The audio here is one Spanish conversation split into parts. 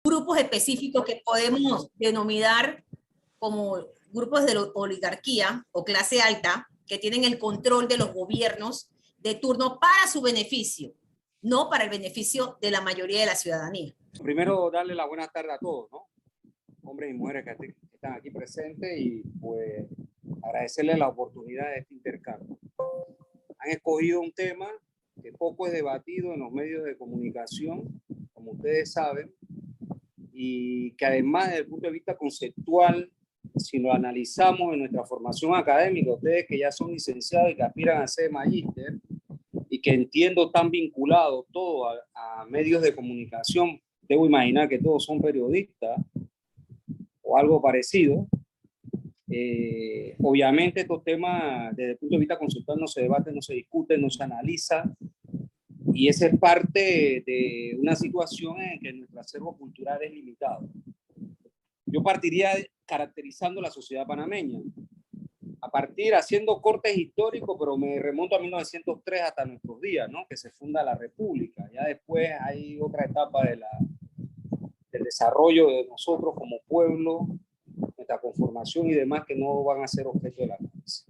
grupos específicos que podemos denominar como grupos de oligarquía o clase alta que tienen el control de los gobiernos de turno para su beneficio, no para el beneficio de la mayoría de la ciudadanía. Primero, darle la buena tarde a todos, ¿no? Hombres y mujeres que están aquí presentes, y pues agradecerles la oportunidad de este intercambio. Han escogido un tema que poco es debatido en los medios de comunicación, como ustedes saben, y que además desde el punto de vista conceptual, si lo analizamos en nuestra formación académica, ustedes que ya son licenciados y que aspiran a ser magíster y que entiendo están vinculados todos a medios de comunicación, debo imaginar que todos son periodistas o algo parecido. Obviamente estos temas desde el punto de vista conceptual no se debaten, no se discuten, no se analizan, y esa es parte de una situación en que nuestro acervo cultural es limitado. Yo partiría caracterizando la sociedad panameña, haciendo cortes históricos, pero me remonto a 1903 hasta nuestros días, ¿no? Que se funda la República. Ya después hay otra etapa del desarrollo de nosotros como pueblo, nuestra conformación y demás, que no van a ser objeto de la análisis.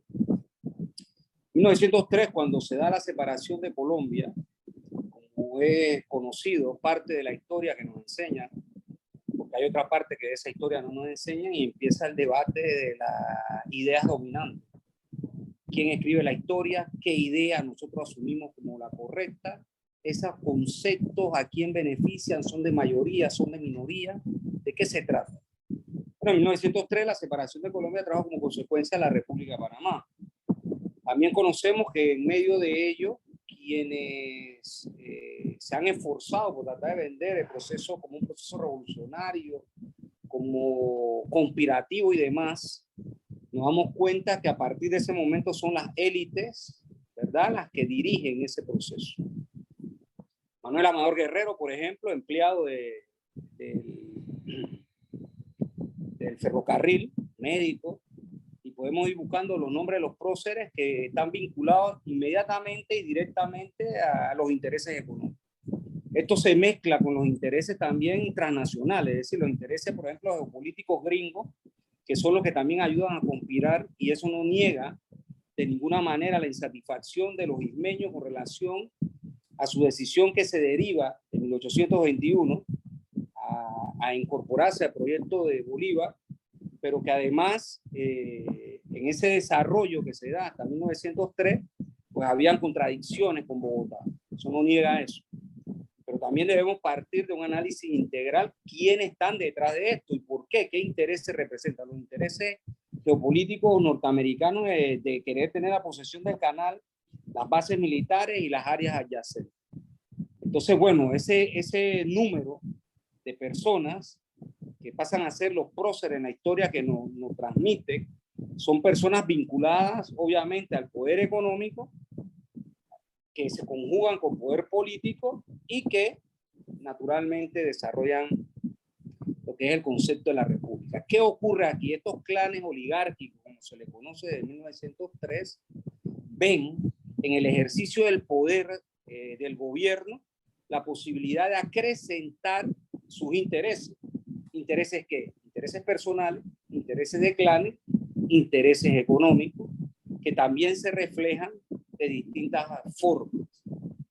1903, cuando se da la separación de Colombia, como es conocido, parte de la historia que nos enseña, porque hay otra parte que de esa historia no nos enseñan, y empieza el debate de las ideas dominantes. ¿Quién escribe la historia? ¿Qué idea nosotros asumimos como la correcta? Esos conceptos, ¿a quién benefician? ¿Son de mayoría? ¿Son de minoría? ¿De qué se trata? Bueno, en 1903 la separación de Colombia trajo como consecuencia la República de Panamá. También conocemos que en medio de ello, quienes se han esforzado por tratar de vender el proceso como un proceso revolucionario, como conspirativo y demás, nos damos cuenta que a partir de ese momento son las élites, ¿verdad?, las que dirigen ese proceso. Manuel Amador Guerrero, por ejemplo, empleado del ferrocarril, médico, y podemos ir buscando los nombres de los próceres que están vinculados inmediatamente y directamente a los intereses económicos. Esto se mezcla con los intereses también transnacionales, es decir, los intereses, por ejemplo, geopolíticos gringos, que son los que también ayudan a conspirar, y eso no niega de ninguna manera la insatisfacción de los ismeños con relación a su decisión que se deriva en 1821 a incorporarse al proyecto de Bolívar, pero que además en ese desarrollo que se da hasta 1903, pues habían contradicciones con Bogotá. Eso no niega eso. Pero también debemos partir de un análisis integral, quiénes están detrás de esto y por qué, qué intereses representan. Los intereses geopolíticos norteamericanos de querer tener la posesión del canal, las bases militares y las áreas adyacentes. Entonces, bueno, ese número de personas que pasan a ser los próceres en la historia que nos transmite, son personas vinculadas obviamente al poder económico, que se conjugan con poder político y que naturalmente desarrollan lo que es el concepto de la república. ¿Qué ocurre aquí? Estos clanes oligárquicos, como se le conoce desde 1903, ven en el ejercicio del poder del gobierno la posibilidad de acrecentar sus intereses. ¿Intereses qué? Intereses personales, intereses de clanes, intereses económicos, que también se reflejan de distintas formas.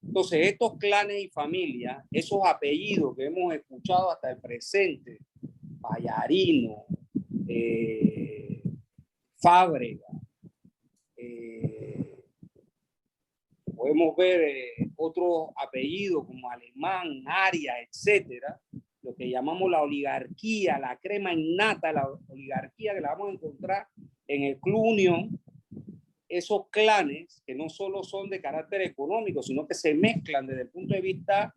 Entonces, estos clanes y familias, esos apellidos que hemos escuchado hasta el presente, Pallarino, Fábrega, podemos ver otros apellidos como Alemán, Arias, etcétera, lo que llamamos la oligarquía, la crema innata, la oligarquía que la vamos a encontrar en el Club Unión. Esos clanes que no solo son de carácter económico, sino que se mezclan desde el punto de vista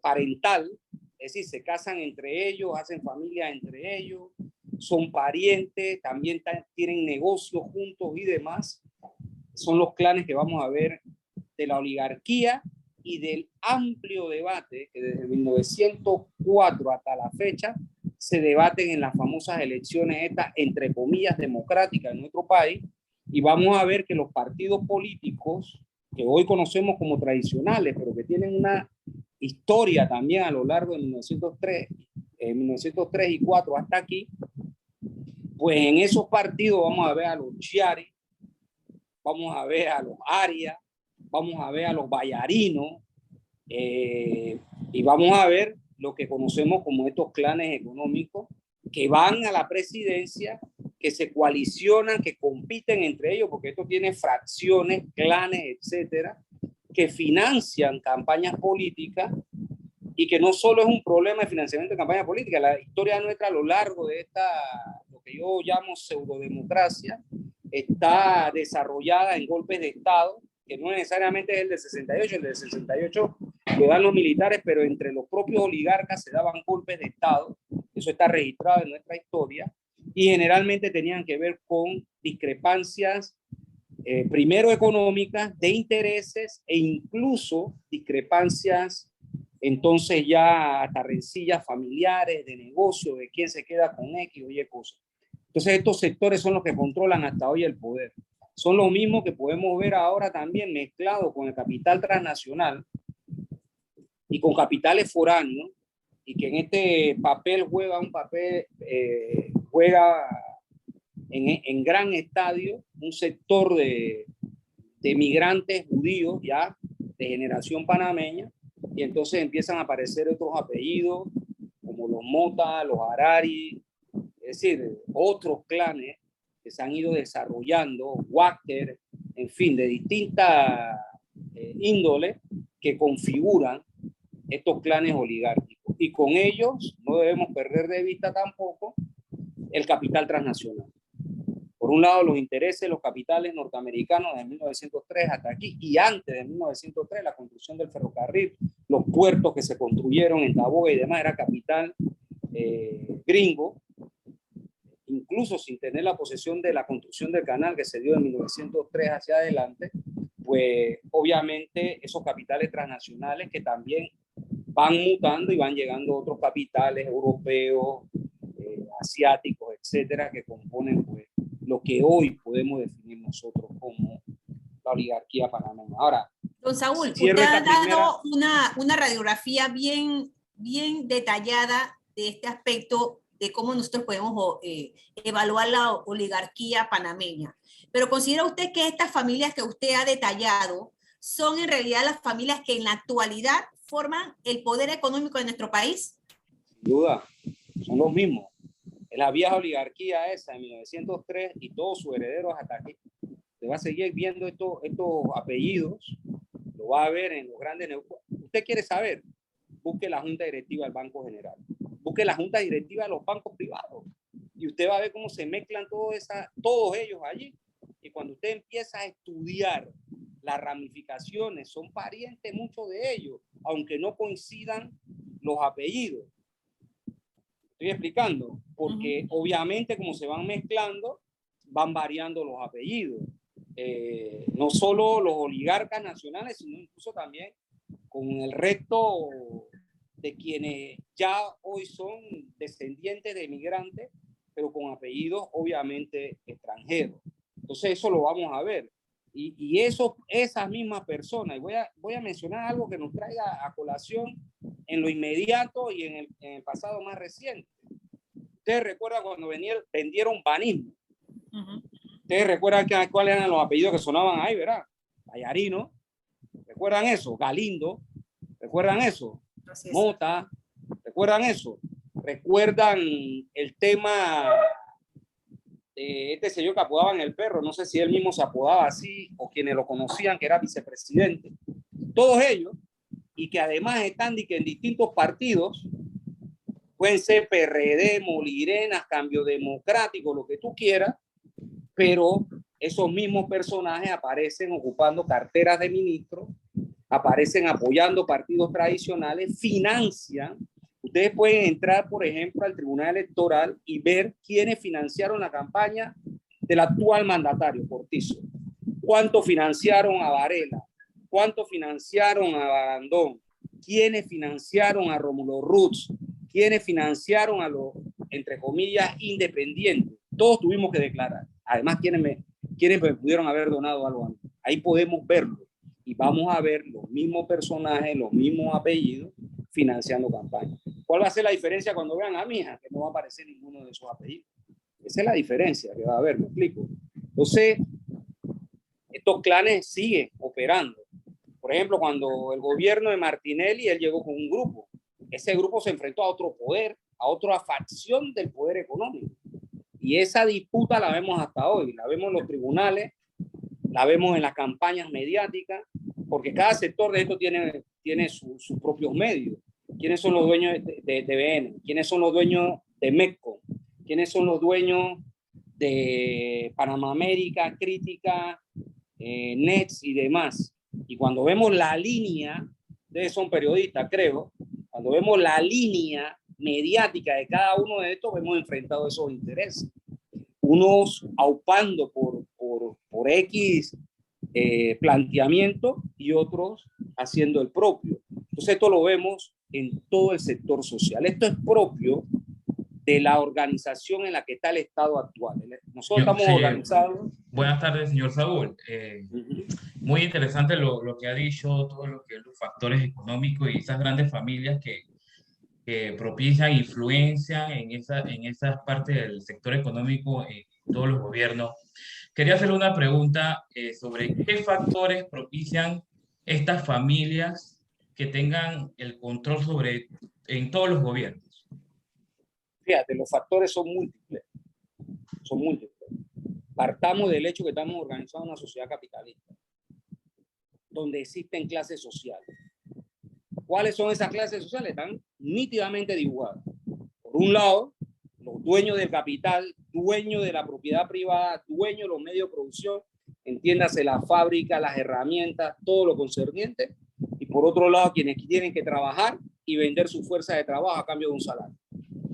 parental, es decir, se casan entre ellos, hacen familia entre ellos, son parientes, también tienen negocios juntos y demás. Son los clanes que vamos a ver de la oligarquía y del amplio debate que desde 1904 hasta la fecha se debaten en las famosas elecciones estas, entre comillas, democráticas en nuestro país, y vamos a ver que los partidos políticos que hoy conocemos como tradicionales, pero que tienen una historia también a lo largo de 1903 en 1903 y 4 hasta aquí, pues en esos partidos vamos a ver a los Chiari, vamos a ver a los Arias, vamos a ver a los Ballarinos, y vamos a ver lo que conocemos como estos clanes económicos que van a la presidencia, que se coalicionan, que compiten entre ellos, porque esto tiene fracciones, clanes, etcétera, que financian campañas políticas y que no solo es un problema de financiamiento de campañas políticas. La historia nuestra a lo largo de esta, lo que yo llamo pseudodemocracia, está desarrollada en golpes de Estado, que no necesariamente es el del 68, el del 68 lo dan los militares, pero entre los propios oligarcas se daban golpes de Estado, eso está registrado en nuestra historia, y generalmente tenían que ver con discrepancias, primero económicas, de intereses e incluso discrepancias entonces ya hasta rencillas familiares, de negocio, de quién se queda con X o Y cosas. Entonces estos sectores son los que controlan hasta hoy el poder. Son los mismos que podemos ver ahora también mezclados con el capital transnacional y con capitales foráneos, y que en este papel juega un papel, juega en gran estadio un sector de migrantes judíos ya de generación panameña, y entonces empiezan a aparecer otros apellidos como los Mota, los Harari, es decir, otros clanes que se han ido desarrollando, Walker, en fin, de distintas índoles que configuran estos clanes oligárquicos. Y con ellos no debemos perder de vista tampoco el capital transnacional. Por un lado, los intereses de los capitales norteamericanos de 1903 hasta aquí, y antes de 1903, la construcción del ferrocarril, los puertos que se construyeron en Taboga y demás, era capital gringo, incluso sin tener la posesión de la construcción del canal que se dio en 1903 hacia adelante, pues obviamente esos capitales transnacionales que también van mutando y van llegando otros capitales europeos, asiáticos, etcétera, que componen pues lo que hoy podemos definir nosotros como la oligarquía panameña. Ahora, don Saúl, usted ha dado una radiografía bien detallada de este aspecto de cómo nosotros podemos evaluar la oligarquía panameña. Pero ¿considera usted que estas familias que usted ha detallado son en realidad las familias que en la actualidad forman el poder económico de nuestro país? Sin duda, son los mismos. Es la vieja oligarquía esa de 1903 y todos sus herederos hasta aquí. Usted va a seguir viendo estos apellidos, lo va a ver en los grandes negocios. Usted quiere saber, busque la junta directiva del Banco General, busque la junta directiva de los bancos privados y usted va a ver cómo se mezclan todos ellos allí. Y cuando usted empieza a estudiar las ramificaciones, son parientes muchos de ellos, aunque no coincidan los apellidos. Estoy explicando, porque obviamente como se van mezclando, van variando los apellidos. No solo los oligarcas nacionales, sino incluso también con el resto de quienes ya hoy son descendientes de emigrantes, pero con apellidos obviamente extranjeros. Entonces eso lo vamos a ver. Y esas mismas personas, y voy a mencionar algo que nos traiga a colación en lo inmediato y en el pasado más reciente. Ustedes recuerdan cuando vendieron banismo. Ustedes recuerdan cuáles eran los apellidos que sonaban ahí, ¿verdad? Ballarino, ¿recuerdan eso? Galindo, ¿recuerdan eso? Mota, ¿recuerdan eso? ¿Recuerdan el tema de este señor que apodaban el perro? No sé si él mismo se apodaba así o quienes lo conocían, que era vicepresidente. Todos ellos, y que además están en distintos partidos, pueden ser PRD, Molirenas, Cambio Democrático, lo que tú quieras, pero esos mismos personajes aparecen ocupando carteras de ministros, aparecen apoyando partidos tradicionales, financian. Ustedes pueden entrar, por ejemplo, al Tribunal Electoral y ver quiénes financiaron la campaña del actual mandatario, Cortizo. ¿Cuánto financiaron a Varela? ¿Cuánto financiaron a Barandón? ¿Quiénes financiaron a Rómulo Ruz? ¿Quiénes financiaron a los, entre comillas, independientes? Todos tuvimos que declarar. Además, ¿quiénes me pudieron haber donado algo a mí? Ahí podemos verlo. Y vamos a ver los mismos personajes, los mismos apellidos financiando campañas. ¿Cuál va a ser la diferencia cuando vean a mi hija? Que no va a aparecer ninguno de esos apellidos. Esa es la diferencia que va a haber, me explico. Entonces, estos clanes siguen operando. Por ejemplo, cuando el gobierno de Martinelli, él llegó con un grupo. Ese grupo se enfrentó a otro poder, a otra facción del poder económico. Y esa disputa la vemos hasta hoy. La vemos en los tribunales, la vemos en las campañas mediáticas, porque cada sector de esto tiene sus propios medios. ¿Quiénes son los dueños de TVN? ¿Quiénes son los dueños de Medco? ¿Quiénes son los dueños de Panamá América, Crítica, Nets y demás? Y cuando vemos la línea, ustedes son periodistas, creo, cuando vemos la línea mediática de cada uno de estos, vemos enfrentado esos intereses. Unos aupando por X planteamiento y otros haciendo el propio. Entonces esto lo vemos en todo el sector social. Esto es propio de la organización en la que está el Estado actual. Nosotros estamos organizados. Buenas tardes, señor Saúl. Muy interesante lo que ha dicho, todo lo que los factores económicos y esas grandes familias que propician, influencian en esas partes del sector económico en todos los gobiernos. Quería hacerle una pregunta sobre qué factores propician estas familias que tengan el control en todos los gobiernos. Fíjate, los factores son múltiples. Son múltiples. Partamos del hecho que estamos organizados en una sociedad capitalista, donde existen clases sociales. ¿Cuáles son esas clases sociales? Están nítidamente dibujadas. Por un lado, los dueños del capital, dueños de la propiedad privada, dueños de los medios de producción, entiéndase la fábrica, las herramientas, todo lo concerniente. Y por otro lado, quienes tienen que trabajar y vender su fuerza de trabajo a cambio de un salario.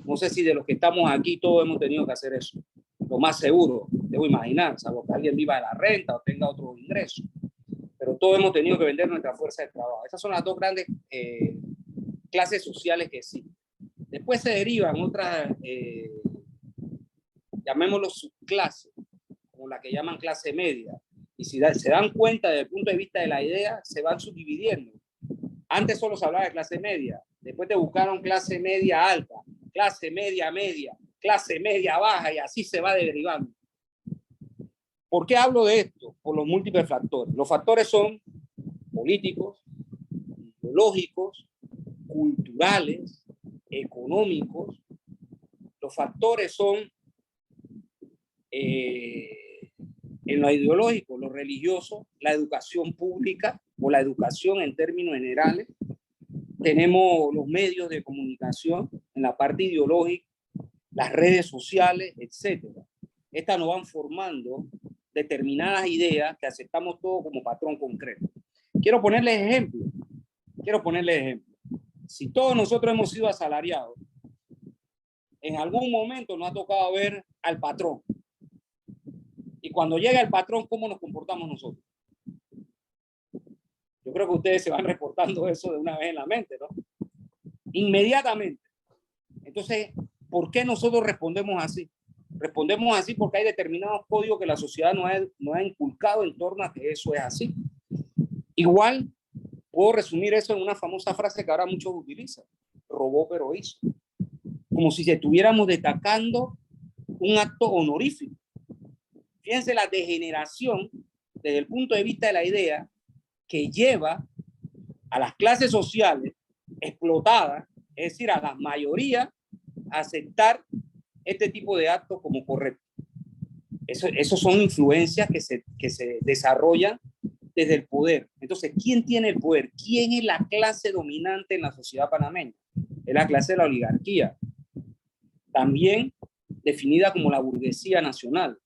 No sé si de los que estamos aquí todos hemos tenido que hacer eso. Lo más seguro, debo imaginar, salvo que alguien viva de la renta o tenga otro ingreso. Pero todos hemos tenido que vender nuestra fuerza de trabajo. Esas son las dos grandes clases sociales que existen. Después se derivan otras, llamémoslo subclases, como la que llaman clase media. Y si se dan cuenta desde el punto de vista de la idea, se van subdividiendo. Antes solo se hablaba de clase media, después te buscaron clase media alta, clase media media, clase media baja, y así se va derivando. ¿Por qué hablo de esto? Por los múltiples factores. Los factores son políticos, ideológicos, culturales, económicos. Los factores son en lo ideológico, lo religioso, la educación pública o la educación en términos generales. Tenemos los medios de comunicación en la parte ideológica, las redes sociales, etcétera. Estas nos van formando determinadas ideas que aceptamos todos como patrón concreto. Quiero ponerles ejemplo. Si todos nosotros hemos sido asalariados, en algún momento nos ha tocado ver al patrón. Y cuando llega el patrón, ¿cómo nos comportamos nosotros? Yo creo que ustedes se van reportando eso de una vez en la mente, ¿no? Inmediatamente. Entonces, ¿por qué nosotros respondemos así? Respondemos así porque hay determinados códigos que la sociedad nos ha inculcado en torno a que eso es así. Igual, puedo resumir eso en una famosa frase que ahora muchos utilizan. Robó pero hizo. Como si estuviéramos destacando un acto honorífico. Fíjense la degeneración desde el punto de vista de la idea que lleva a las clases sociales explotadas, es decir, a la mayoría, a aceptar este tipo de actos como correctos. Eso son influencias que se desarrollan desde el poder. Entonces, ¿quién tiene el poder? ¿Quién es la clase dominante en la sociedad panameña? Es la clase de la oligarquía, también definida como la burguesía nacional.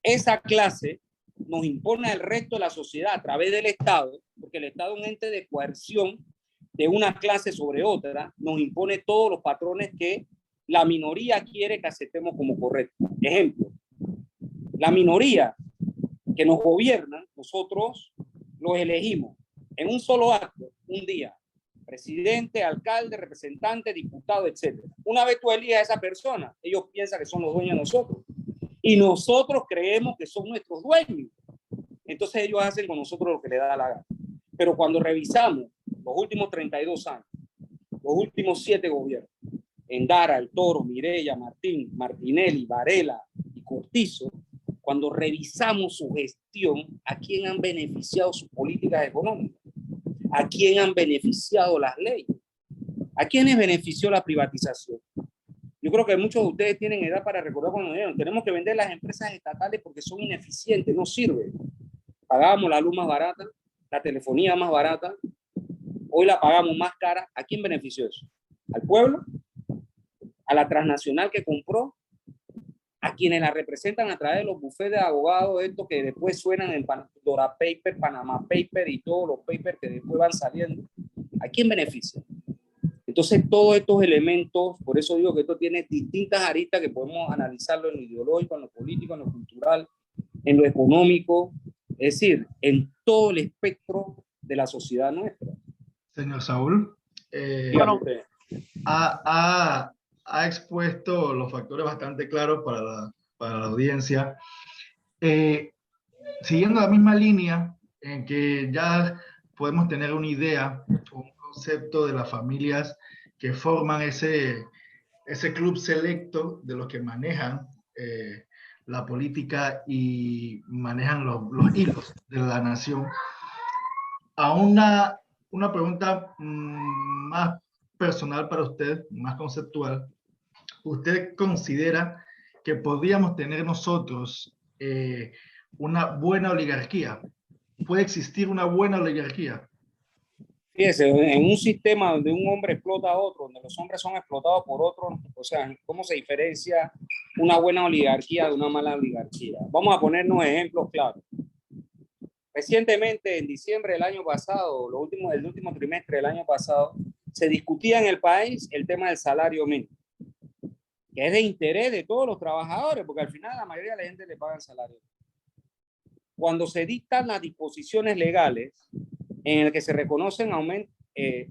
Esa clase nos impone al resto de la sociedad a través del Estado, porque el Estado es un ente de coerción de una clase sobre otra, nos impone todos los patrones que la minoría quiere que aceptemos como correctos. Ejemplo, la minoría que nos gobierna, nosotros los elegimos en un solo acto, un día, presidente, alcalde, representante, diputado, etc. Una vez tú eliges a esa persona, ellos piensan que son los dueños de nosotros y nosotros creemos que son nuestros dueños. Entonces ellos hacen con nosotros lo que les da la gana. Pero cuando revisamos los últimos 32 años, los últimos 7 gobiernos, Endara, El Toro, Mireya, Martín, Martinelli, Varela y Cortizo, cuando revisamos su gestión, ¿a quién han beneficiado sus políticas económicas? ¿A quién han beneficiado las leyes? ¿A quiénes benefició la privatización? Yo creo que muchos de ustedes tienen edad para recordar cuando dijeron, tenemos que vender las empresas estatales porque son ineficientes, no sirven. Pagábamos la luz más barata, la telefonía más barata, hoy la pagamos más cara. ¿A quién benefició eso? ¿Al pueblo? ¿A la transnacional que compró? ¿A quienes la representan a través de los bufetes de abogados, estos que después suenan en Pandora Paper, Panama Paper y todos los papers que después van saliendo? ¿A quién beneficia? Entonces, todos estos elementos, por eso digo que esto tiene distintas aristas que podemos analizarlo en lo ideológico, en lo político, en lo cultural, en lo económico, es decir, en todo el espectro de la sociedad nuestra. Señor Saúl, Bueno, ha expuesto los factores bastante claros para la audiencia. Siguiendo la misma línea en que ya podemos tener una idea, un concepto de las familias que forman ese club selecto de los que manejan la política y manejan los hilos de la nación, a una pregunta más personal para usted, más conceptual. ¿Usted considera que podríamos tener nosotros una buena oligarquía? ¿Puede existir una buena oligarquía? Fíjese, en un sistema donde un hombre explota a otro, donde los hombres son explotados por otros, o sea, ¿cómo se diferencia una buena oligarquía de una mala oligarquía? Vamos a ponernos ejemplos claros. Recientemente, en diciembre del año pasado, el último trimestre del año pasado, se discutía en el país el tema del salario mínimo, que es de interés de todos los trabajadores, porque al final la mayoría de la gente le paga el salario. Cuando se dictan las disposiciones legales en el que se reconocen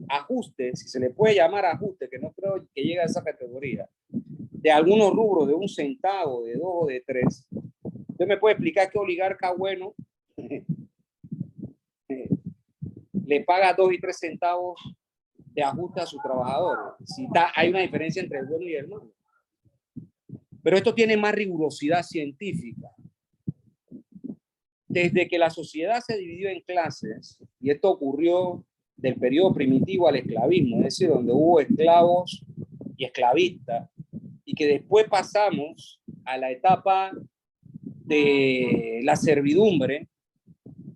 ajustes, si se le puede llamar ajuste, que no creo que llegue a esa categoría, de algunos rubros de 1 centavo, de 2 o de 3, ¿usted me puede explicar qué oligarca bueno le paga 2 y 3 centavos de ajuste a sus trabajadores? Si hay una diferencia entre el bueno y el malo. Pero esto tiene más rigurosidad científica. Desde que la sociedad se dividió en clases, y esto ocurrió del periodo primitivo al esclavismo, es decir, donde hubo esclavos y esclavistas, y que después pasamos a la etapa de la servidumbre,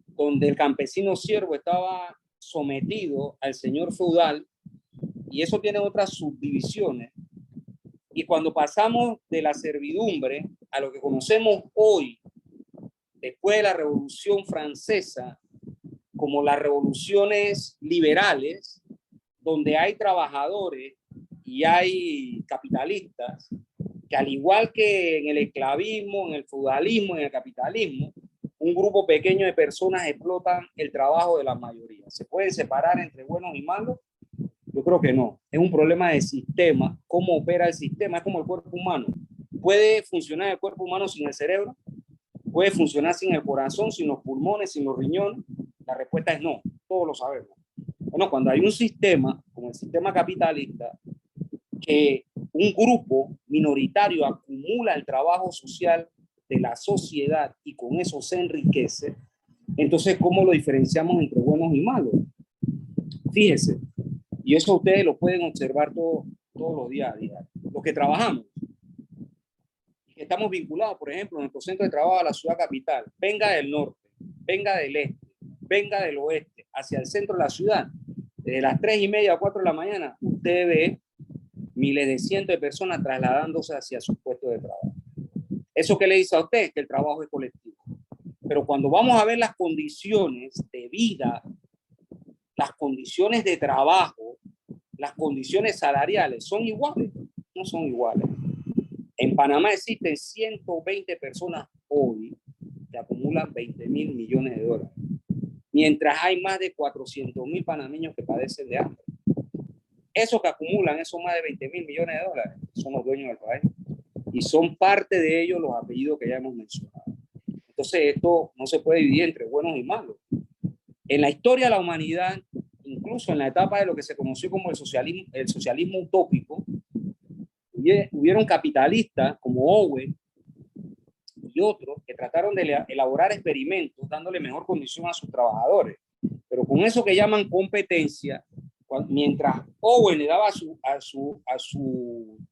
donde el campesino siervo estaba sometido al señor feudal, y eso tiene otras subdivisiones. Y cuando pasamos de la servidumbre a lo que conocemos hoy, después de la Revolución Francesa, como las revoluciones liberales, donde hay trabajadores y hay capitalistas, que al igual que en el esclavismo, en el feudalismo, en el capitalismo, un grupo pequeño de personas explotan el trabajo de la mayoría. ¿Se pueden separar entre buenos y malos? Yo creo que no. Es un problema de sistema. ¿Cómo opera el sistema? Es como el cuerpo humano. ¿Puede funcionar el cuerpo humano sin el cerebro? ¿Puede funcionar sin el corazón, sin los pulmones, sin los riñones? La respuesta es no. Todos lo sabemos. Bueno, cuando hay un sistema, como el sistema capitalista, que un grupo minoritario acumula el trabajo social de la sociedad y con eso se enriquece, entonces, ¿cómo lo diferenciamos entre buenos y malos? Fíjese, y eso ustedes lo pueden observar todos los días a día. Los que trabajamos, que estamos vinculados, por ejemplo, en nuestro centro de trabajo a la ciudad capital, venga del norte, venga del este, venga del oeste, hacia el centro de la ciudad, desde las 3:30 a 4 de la mañana, usted ve miles de cientos de personas trasladándose hacia sus puestos de trabajo. ¿Eso qué le dice a usted? Que el trabajo es colectivo. Pero cuando vamos a ver las condiciones de vida, las condiciones de trabajo, las condiciones salariales, ¿son iguales? No son iguales. En Panamá existen 120 personas hoy que acumulan 20.000 millones de dólares, mientras hay más de 400.000 panameños que padecen de hambre. Esos que acumulan esos más de 20.000 millones de dólares son los dueños del país y son parte de ellos los apellidos que ya hemos mencionado. Entonces esto no se puede dividir entre buenos y malos. En la historia de la humanidad, incluso incluso en la etapa de lo que se conoció como el socialismo utópico, hubieron capitalistas como Owen y otros que trataron de elaborar experimentos dándole mejor condición a sus trabajadores. Pero con eso que llaman competencia, mientras Owen le daba a sus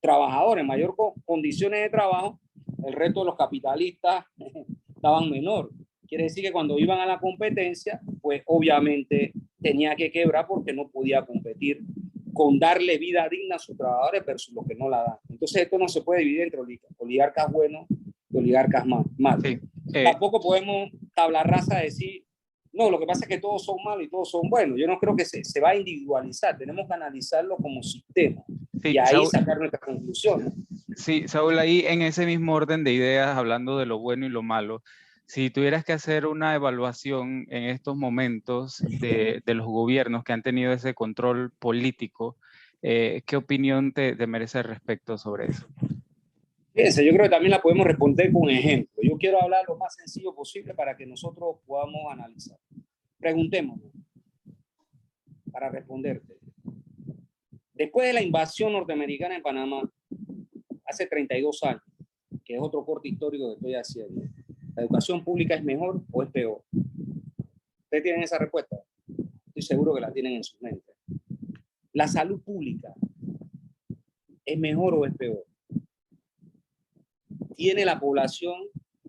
trabajadores mayor condiciones de trabajo, el resto de los capitalistas daban menor. Quiere decir que cuando iban a la competencia, pues obviamente tenía que quebrar porque no podía competir con darle vida digna a sus trabajadores versus los que no la dan. Entonces esto no se puede dividir entre oligarcas buenos y oligarcas malos. Sí. Tampoco podemos tabla rasa decir, no, lo que pasa es que todos son malos y todos son buenos. Yo no creo que se va a individualizar, tenemos que analizarlo como sistema, sí, y ahí sacar nuestras conclusiones. Sí, Saúl, ahí en ese mismo orden de ideas, hablando de lo bueno y lo malo, si tuvieras que hacer una evaluación en estos momentos de los gobiernos que han tenido ese control político, ¿qué opinión te merece al respecto sobre eso? Fíjense, yo creo que también la podemos responder con ejemplo. Yo quiero hablar lo más sencillo posible para que nosotros podamos analizar. Preguntémonos para responderte. Después de la invasión norteamericana en Panamá, hace 32 años, que es otro corte histórico que estoy haciendo, ¿la educación pública es mejor o es peor? ¿Ustedes tienen esa respuesta? Estoy seguro que la tienen en su mente. ¿La salud pública es mejor o es peor? ¿Tiene la población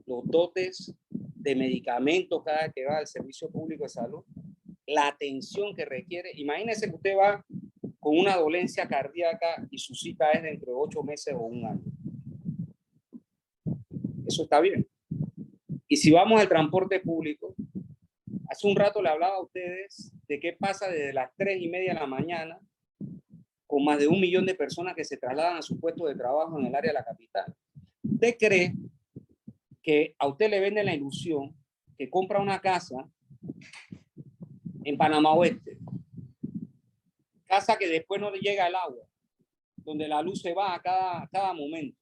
los dotes de medicamentos cada que va al servicio público de salud? La atención que requiere. Imagínese que usted va con una dolencia cardíaca y su cita es dentro de 8 meses o 1 año. Eso está bien. Y si vamos al transporte público, hace un rato le hablaba a ustedes de qué pasa desde las 3:30 de la mañana con más de 1 millón de personas que se trasladan a su puesto de trabajo en el área de la capital. ¿Usted cree que a usted le vende la ilusión que compra una casa en Panamá Oeste? Casa que después no le llega el agua, donde la luz se va a cada momento,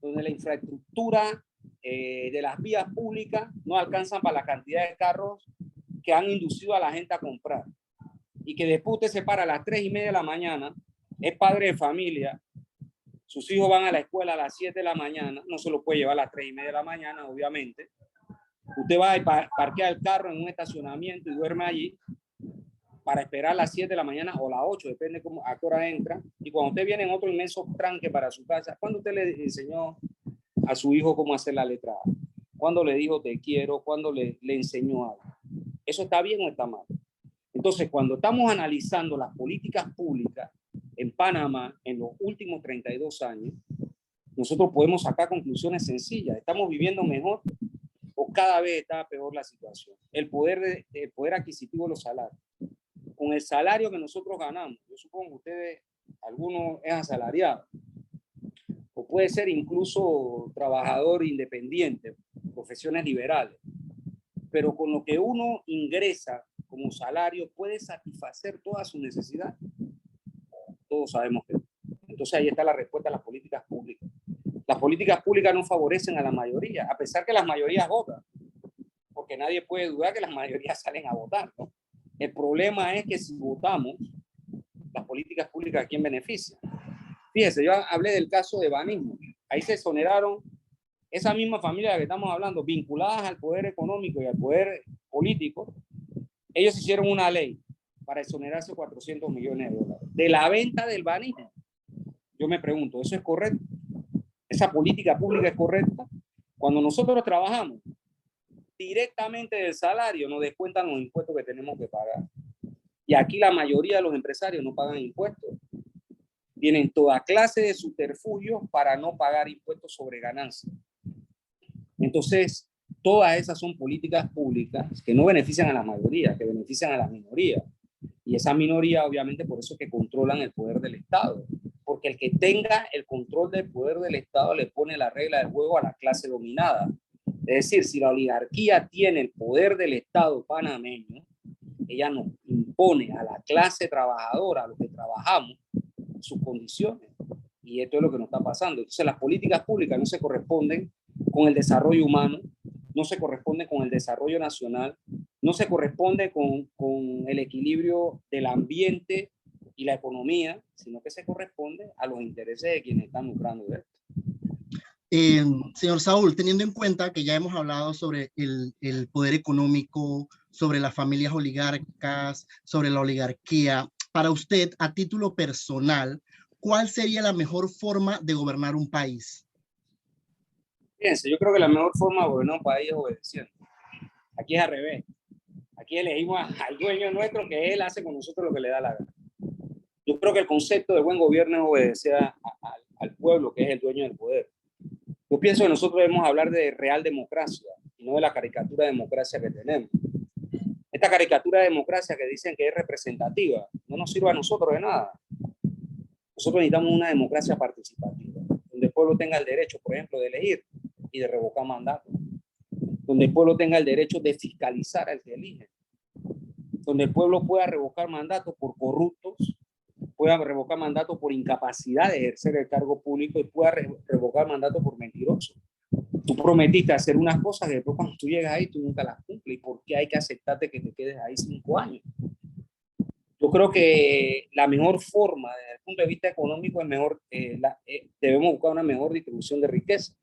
donde la infraestructura de las vías públicas no alcanzan para la cantidad de carros que han inducido a la gente a comprar. Y que después usted se para a las 3:30 de la mañana, es padre de familia, sus hijos van a la escuela a las 7 de la mañana, no se lo puede llevar a las 3:30 de la mañana, obviamente. Usted va a parquear el carro en un estacionamiento y duerme allí para esperar a las 7 de la mañana o las 8, depende a qué hora entra. Y cuando usted viene en otro inmenso tranque para su casa, ¿cuándo usted le enseñó a su hijo cómo hacer la letra A? ¿Cuándo le dijo te quiero? ¿Cuándo le enseñó algo? ¿Eso está bien o está mal? Entonces, cuando estamos analizando las políticas públicas en Panamá en los últimos 32 años, nosotros podemos sacar conclusiones sencillas. ¿Estamos viviendo mejor o cada vez está peor la situación? El poder adquisitivo de los salarios. Con el salario que nosotros ganamos, yo supongo que ustedes, algunos es asalariado, o puede ser incluso trabajador independiente, profesiones liberales, pero con lo que uno ingresa como salario puede satisfacer todas sus necesidades. Todos sabemos que no. Entonces ahí está la respuesta a las políticas públicas. Las políticas públicas no favorecen a la mayoría, a pesar que las mayorías votan, porque nadie puede dudar que las mayorías salen a votar, ¿no? El problema es que si votamos, las políticas públicas, ¿a quién benefician? Fíjese, yo hablé del caso de Banismo. Ahí se exoneraron esa misma familia de la que estamos hablando, vinculadas al poder económico y al poder político. Ellos hicieron una ley para exonerarse 400 millones de dólares de la venta del Banismo. Yo me pregunto, ¿eso es correcto? ¿Esa política pública es correcta? Cuando nosotros trabajamos, directamente del salario nos descuentan los impuestos que tenemos que pagar. Y aquí la mayoría de los empresarios no pagan impuestos. Tienen toda clase de subterfugios para no pagar impuestos sobre ganancias. Entonces, todas esas son políticas públicas que no benefician a la mayoría, que benefician a la minoría. Y esa minoría, obviamente, por eso es que controlan el poder del Estado. Porque el que tenga el control del poder del Estado le pone la regla del juego a la clase dominada. Es decir, si la oligarquía tiene el poder del Estado panameño, ella nos impone a la clase trabajadora, a los que trabajamos, sus condiciones. Y esto es lo que nos está pasando. Entonces, las políticas públicas no se corresponden con el desarrollo humano, no se corresponden con el desarrollo nacional, no se corresponde con el equilibrio del ambiente y la economía, sino que se corresponde a los intereses de quienes están lucrando de esto. Señor Saúl, teniendo en cuenta que ya hemos hablado sobre el poder económico, sobre las familias oligárquicas, sobre la oligarquía, para usted, a título personal, ¿cuál sería la mejor forma de gobernar un país? Fíjense, yo creo que la mejor forma de gobernar un país es obedeciendo. Aquí es al revés. Aquí elegimos al dueño nuestro, que él hace con nosotros lo que le da la gana. Yo creo que el concepto de buen gobierno es obedecer al pueblo, que es el dueño del poder. Yo pienso que nosotros debemos hablar de real democracia y no de la caricatura de democracia que tenemos. Esta caricatura de democracia que dicen que es representativa no nos sirve a nosotros de nada. Nosotros necesitamos una democracia participativa, donde el pueblo tenga el derecho, por ejemplo, de elegir y de revocar mandatos, donde el pueblo tenga el derecho de fiscalizar al que elige, donde el pueblo pueda revocar mandatos por corruptos, pueda revocar mandatos por incapacidad de ejercer el cargo público y pueda revocar mandatos por mentirosos. Tú prometiste hacer unas cosas que después cuando tú llegas ahí tú nunca las cumples. ¿Y por qué hay que aceptarte que te quedes ahí 5 años? Yo creo que la mejor forma, desde el punto de vista económico, es mejor, debemos buscar una mejor distribución de riqueza.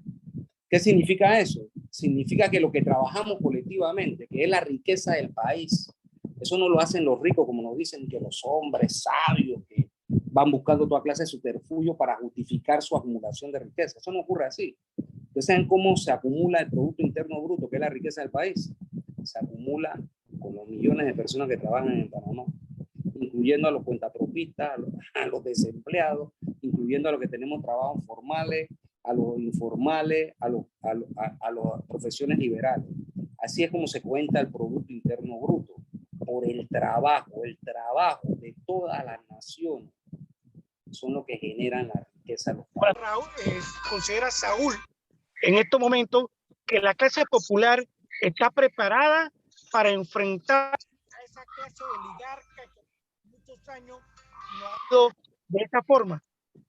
¿Qué significa eso? Significa que lo que trabajamos colectivamente, que es la riqueza del país, eso no lo hacen los ricos, como nos dicen que los hombres sabios que van buscando toda clase de subterfugio para justificar su acumulación de riqueza. Eso no ocurre así. ¿Ustedes saben cómo se acumula el Producto Interno Bruto, que es la riqueza del país? Se acumula con los millones de personas que trabajan en Panamá, incluyendo a los cuentatropistas, a los desempleados, incluyendo a los que tenemos trabajos formales, a los informales, a las profesiones liberales. Así es como se cuenta el Producto Interno Bruto, por el trabajo de todas las naciones son los que generan la riqueza local. Raúl, considera Saúl en estos momentos que la clase popular está preparada para enfrentar a esa clase oligarca que muchos años no ha sido de esta forma.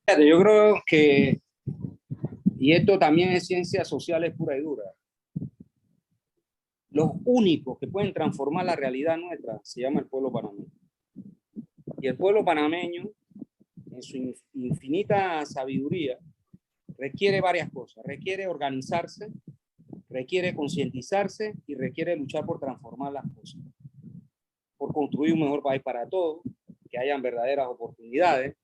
Yo creo que, y esto también es ciencias sociales pura y dura, los únicos que pueden transformar la realidad nuestra se llama el pueblo panameño. Y el pueblo panameño, en su infinita sabiduría, requiere varias cosas. Requiere organizarse, requiere concientizarse y requiere luchar por transformar las cosas. Por construir un mejor país para todos, que hayan verdaderas oportunidades,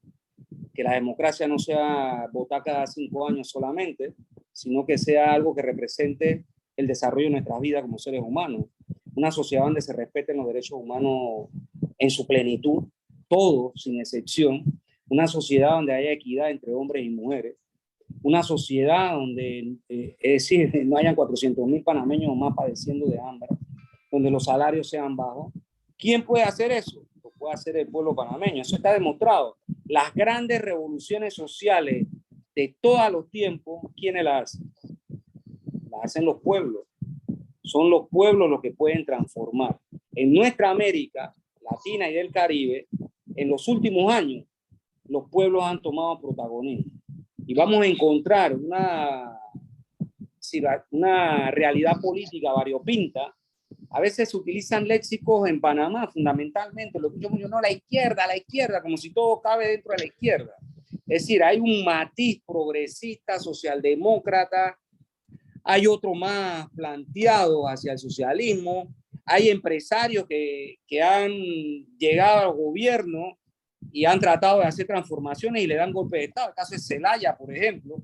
que la democracia no sea votar cada 5 años solamente, sino que sea algo que represente el desarrollo de nuestras vidas como seres humanos. Una sociedad donde se respeten los derechos humanos en su plenitud, todos sin excepción. Una sociedad donde haya equidad entre hombres y mujeres. Una sociedad donde, es decir, no hayan 400.000 panameños más padeciendo de hambre, donde los salarios sean bajos. ¿Quién puede hacer eso? Lo puede hacer el pueblo panameño. Eso está demostrado. Las grandes revoluciones sociales de todos los tiempos, ¿quiénes las hacen? Las hacen los pueblos. Son los pueblos los que pueden transformar. En nuestra América Latina y del Caribe, en los últimos años, los pueblos han tomado protagonismo. Y vamos a encontrar una realidad política variopinta. A veces se utilizan léxicos en Panamá, fundamentalmente. Lo que yo no, la izquierda, como si todo cabe dentro de la izquierda. Es decir, hay un matiz progresista, socialdemócrata, hay otro más planteado hacia el socialismo, hay empresarios que han llegado al gobierno y han tratado de hacer transformaciones y le dan golpe de Estado. El caso es Zelaya, por ejemplo.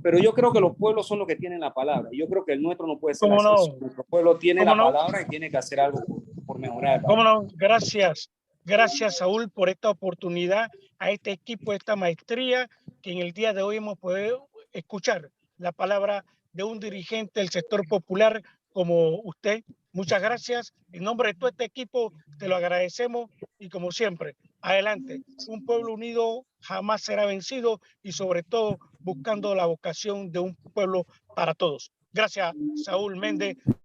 Pero yo creo que los pueblos son los que tienen la palabra. Yo creo que el nuestro no puede ser así. No? Nuestro pueblo tiene la palabra y tiene que hacer algo por mejorar. ¿Cómo no? Gracias. Gracias, Saúl, por esta oportunidad, a este equipo, esta maestría, que en el día de hoy hemos podido escuchar la palabra de un dirigente del sector popular como usted. Muchas gracias. En nombre de todo este equipo, te lo agradecemos y como siempre, adelante. Un pueblo unido jamás será vencido y sobre todo buscando la vocación de un pueblo para todos. Gracias, Saúl Méndez.